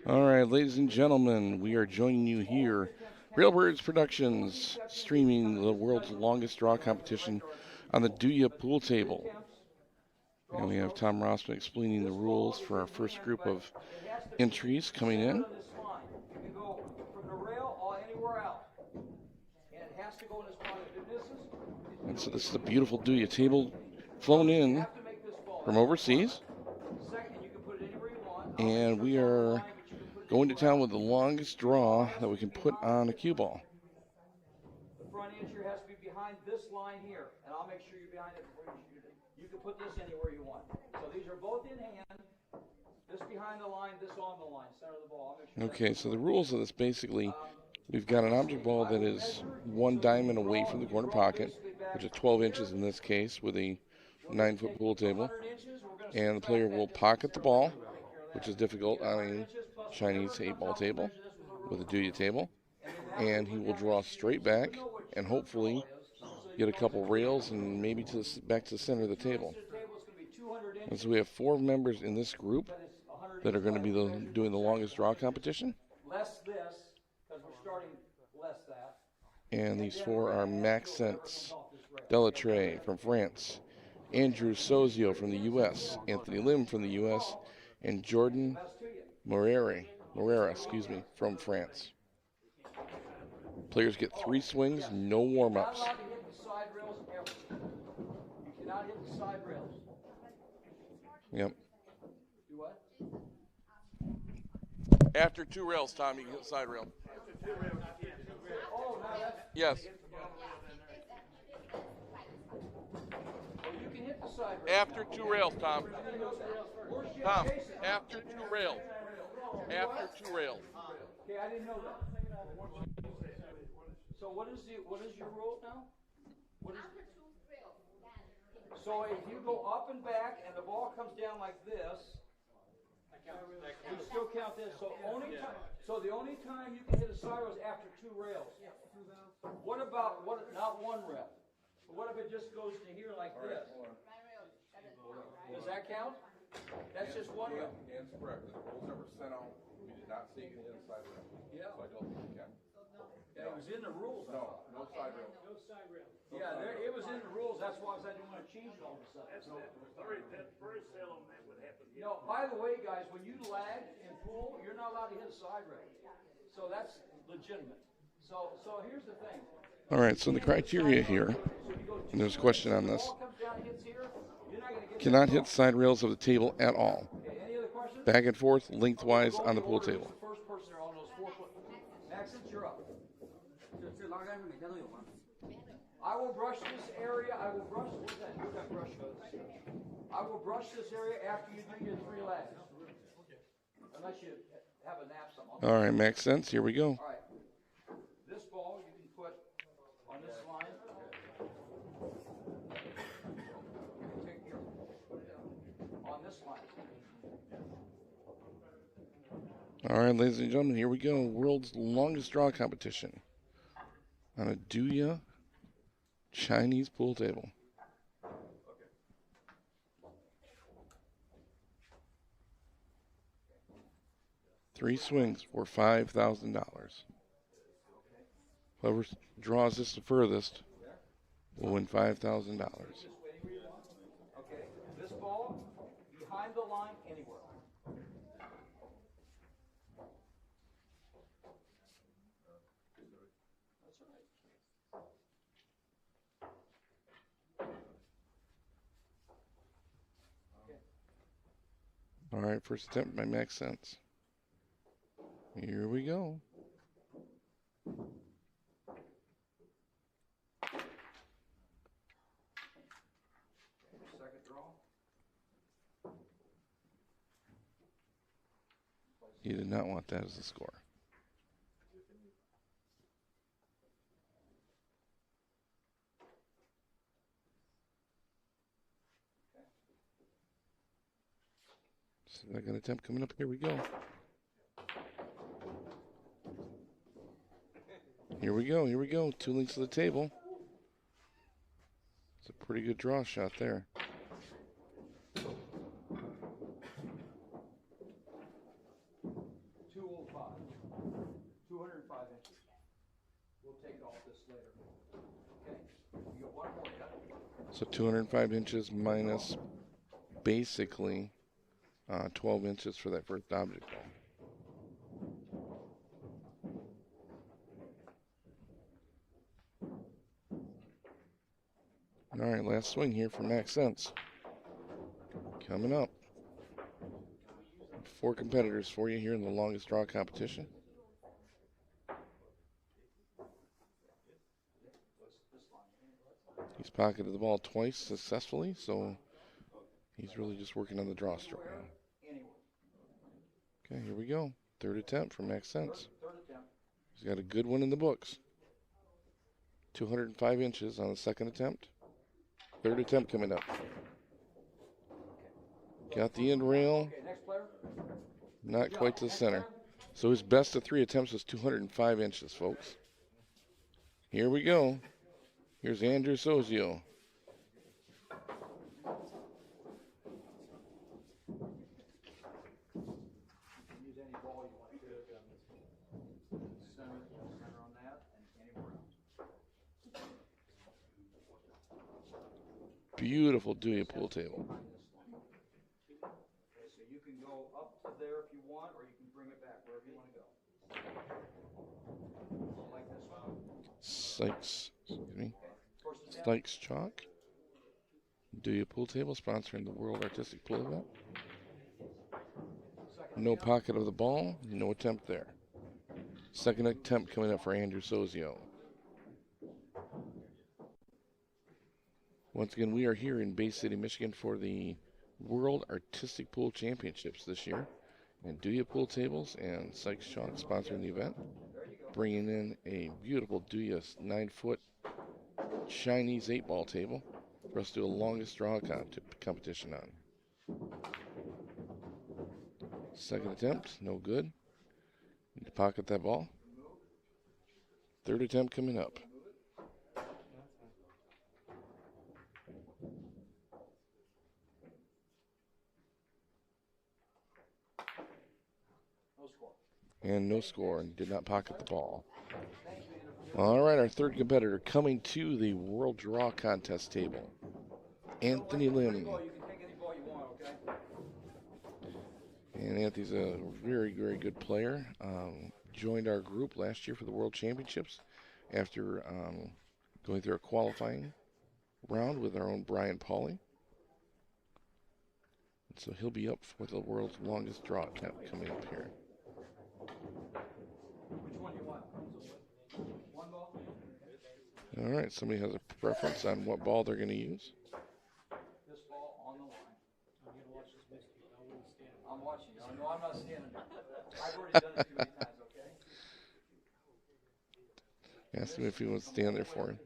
All right, ladies and gentlemen, we are joining you here, Railbirds Productions, streaming the world's longest draw competition on the Do Ya pool table. And we have Tom Rossman explaining the rules for our first group of entries coming in. You can go from the rail or anywhere else. And it has to go in this spot. If it misses, And so this is a beautiful Do Ya table flown in from overseas. second, you can put it anywhere you want. And we are going to town with the longest draw that we can put on a cue ball. The front entry has to be behind this line here, and I'll make sure you're behind it before you shoot it. You can put this anywhere you want. So these are both in hand. This behind the line, this on the line, center of the ball. I'll make sure Okay, so the rules of this basically, we've got an object ball that is 1 diamond away from the corner pocket, which is 12 inches in this case, with a 9-foot pool table. And the player will pocket the ball, which is difficult on a Chinese 8-ball table with a Do Ya table. And he will draw straight back and hopefully get a couple rails and maybe back to the center of the table. And so we have 4 members in this group that are going to be doing the longest draw competition. less this, because we're starting less that. And these 4 are Maxence Delatrey from France, Andrew Sozio from the U.S., Anthony Lim from the U.S., and Jordan Morera, from France. Players get 3 swings, no warm-ups. Not allowed to hit the side rails ever. You cannot hit the side rails. Yep. Do what? After 2 rails, Tom, you can hit the side rail. Oh, now that's. Yes. Well, you can hit the side rails. After 2 rails, Tom. Tom, after 2 rails. After 2 rails. Okay, I didn't know that. So what is your rule now? What is so if you go up and back and the ball comes down like this, you still count this. So the only time you can hit a side rail is after 2 rails. What about not 1 rail? But what if it just goes to here like this? Does that count? That's just 1 rail. Dan's correct. The rules that were sent out, we did not say you can hit a side rail. Yeah. So I don't think you can. Yeah, it was in the rules. No side rail. Yeah, it was in the rules. That's why I didn't want to change it all of a sudden. That first element would happen. No, by the way, guys, when you lag in pool, you're not allowed to hit a side rail. So that's legitimate. So here's the thing. All right, so the criteria here, and there's a question on this, cannot hit side rails of the table at all. Any other questions? Back and forth, lengthwise on the pool table. First person there on those 4 foot. Maxence, you're up. I will brush this area. I will brush. Where's that brush goes? I will brush this area after you do your 3 lags. Unless you have a nap somewhere. All right, makes sense. Here we go. All right. This ball you can put on this line. Take here. Put it on this line. All right, ladies and gentlemen, here we go. World's longest draw competition on a Do Ya Chinese pool table. Three swings for $5,000. Whoever draws this the furthest will win $5,000. Okay. This ball behind the line anywhere. That's all right. All right, first attempt by Maxence. Here we go. Second draw. You did not want that as the score. Second attempt coming up. Here we go. Here we go. Here we go. 2 links to the table. It's a pretty good draw shot there. pull 5. 205 inches. We'll take all this later. Okay, you got one more yet? So 205 inches minus basically 12 inches for that first object ball. All right, last swing here for Max Sense. Coming up. 4 competitors for you here in the longest draw competition. He's pocketed the ball twice successfully, so he's really just working on the draw stroke now. Okay, here we go. Third attempt for Max Sense. He's got a good one in the books. 205 inches on the second attempt. Third attempt coming up. Got the end rail. Not quite to the center. So his best of 3 attempts was 205 inches, folks. Here we go. Here's Andrew Sozio. Use any ball you want to. Center on that and anywhere else. Beautiful Dewey pool table. Okay, so you can go up to there if you want, or you can bring it back wherever you want to go. Like this one. Sykes, excuse me. Sykes Chalk. Dewey pool table sponsoring the World Artistic Pool event. No pocket of the ball, no attempt there. Second attempt coming up for Andrew Sozio. Once again, we are here in Bay City, Michigan for the World Artistic Pool Championships this year. And Dewey pool tables and Sykes Chalk sponsoring the event. Bringing in a beautiful Dewey 9-foot Chinese 8-ball table for us to do a longest draw competition on. Second attempt, no good. Need to pocket that ball. Third attempt coming up. And no score, and did not pocket the ball. All right, our third competitor coming to the World Draw Contest table, Anthony Lim. You can take any ball you want, okay? And Anthony's a very, very good player. Joined our group last year for the World Championships after going through a qualifying round with our own Brian Pauly. So he'll be up for the world's longest draw coming up here. Which one you want? One ball? All right, somebody has a preference on what ball they're going to use. This ball on the line. I'm watching you. No, I'm not standing there. I've already done it too many times, okay? Ask him if he wants to stand there for him.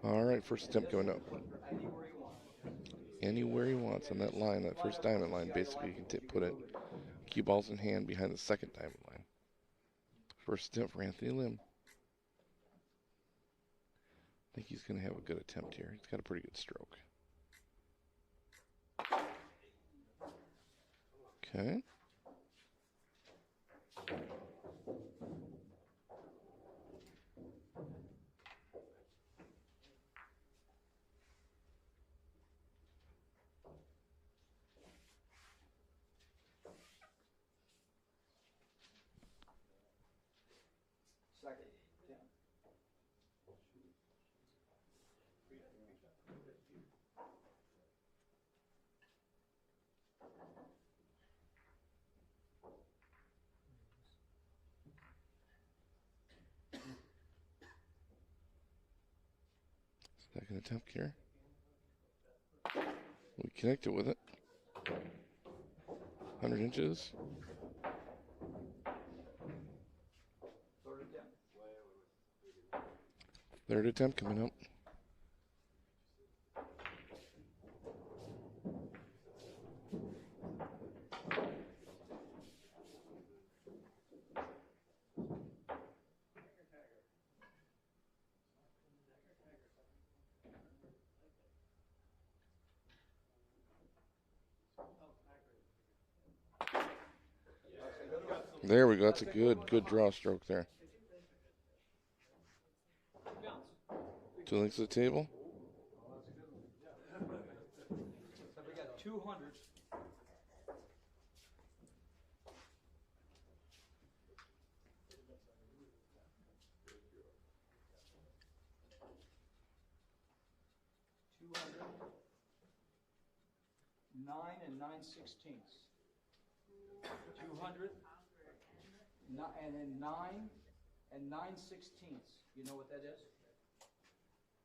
All right, first attempt going up. Anywhere he wants on that line, that first diamond line. Basically, you can put it, cue balls in hand behind the second diamond line. First attempt for Anthony Lim. I think he's going to have a good attempt here. He's got a pretty good stroke. Okay. Second. Yeah. Second attempt here. We connected with it. 100 inches. Third attempt. Third attempt coming up. There we go. That's a good draw stroke there. 2 lengths of the table. So we got 200. Nine and 9/16. 200. And then 9 and 9/16. You know what that is?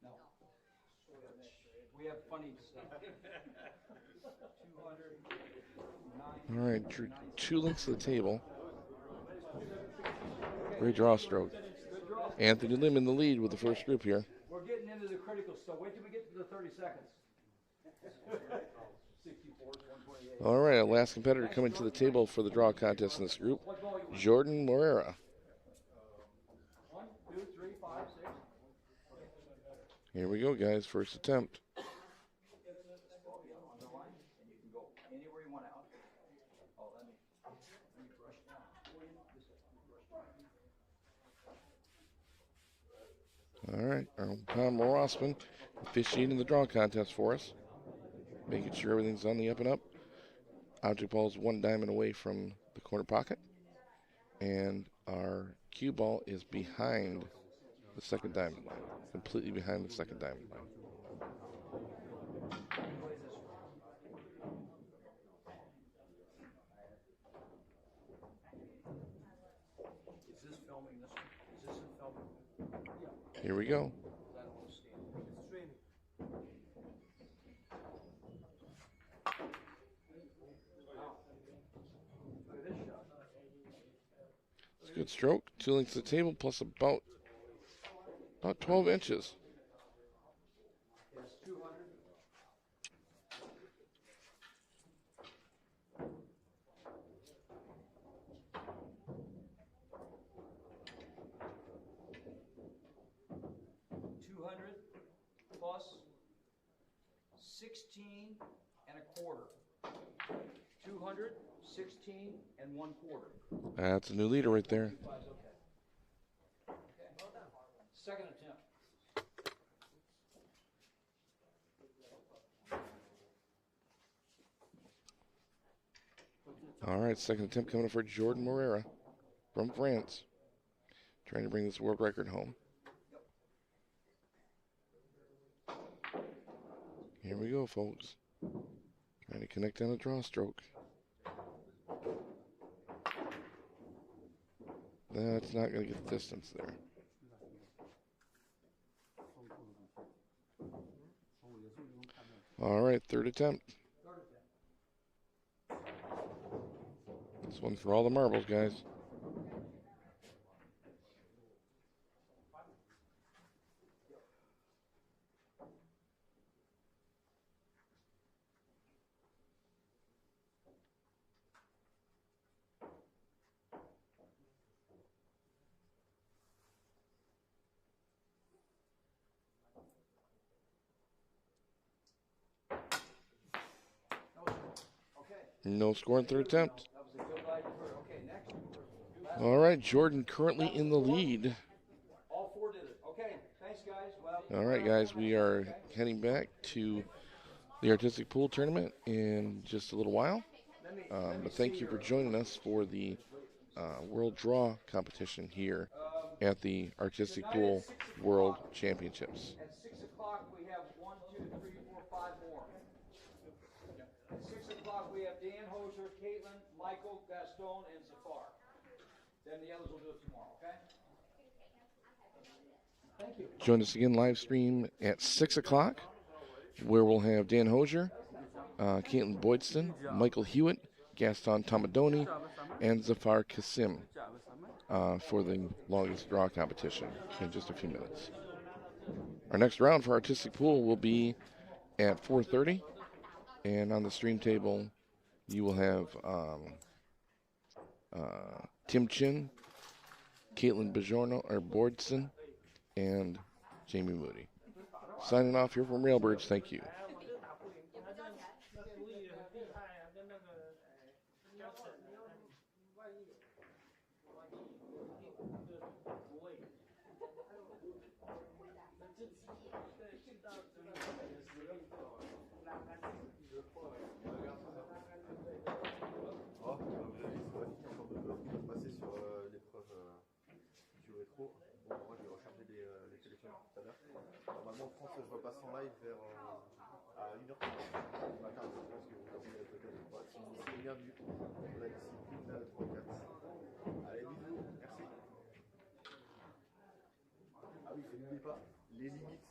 No. We have funny stuff. 200. All right, Drew, 2 lengths of the table. Great draw stroke. Anthony Lim in the lead with the first group here. We're getting into the critical stuff. Wait till we get to the 30 seconds. 64, 128. All right, our last competitor coming to the table for the draw contest in this group, Jordan Morera. 1, 2, 3, 5, 6. Here we go, guys. First attempt. Underline, and you can go anywhere you want out. Oh, let me brush down. All right, our Tom Rossman officiating the draw contest for us, making sure everything's on the up and up. Object ball is 1 diamond away from the corner pocket, and our cue ball is behind the second diamond line, completely behind the second diamond line. Is this filming this one? Is this in filming? Here we go. It's a good stroke. 2 lengths of the table plus about 12 inches. It's 200. Plus 16 and a quarter. 200, 16 and 1/4. That's a new leader right there. Okay. Second attempt. All right, second attempt coming up for Jordan Morera from France, trying to bring this world record home. Here we go, folks. Trying to connect on a draw stroke. That's not going to get the distance there. All right, third attempt. This one's for all the marbles, guys. No score in third attempt. All right, Jordan currently in the lead. All 4 did it. Okay, thanks guys. Well, All right, guys, we are heading back to the artistic pool tournament in just a little while. But thank you for joining us for the World Draw competition here at the Artistic Pool World Championships. at 6 o'clock we have 1, 2, 3, 4, 5 more. At 6 o'clock we have Dan Hosier, Caitlin, Michael, Gaston, and Zafar. Then the others will do it tomorrow, okay? Thank you. Join us again live stream at 6 o'clock, where we'll have Dan Hosier, Caitlin Boydston, Michael Hewitt, Gaston Tomadoni, and Zafar Kasim for the longest draw competition in just a few minutes. Our next round for Artistic Pool will be at 4:30, and on the stream table you will have Tim Chin, Caitlin Boydson, and Jamie Moody. Signing off here from Railbirds, thank you. arrive vers à 1h30 du matin, je pense que vous avez peut-être pas. Si vous êtes bien vu, on a discipline là, 3, 4. Allez, bisous, merci. Ah oui, et n'oubliez pas, les limites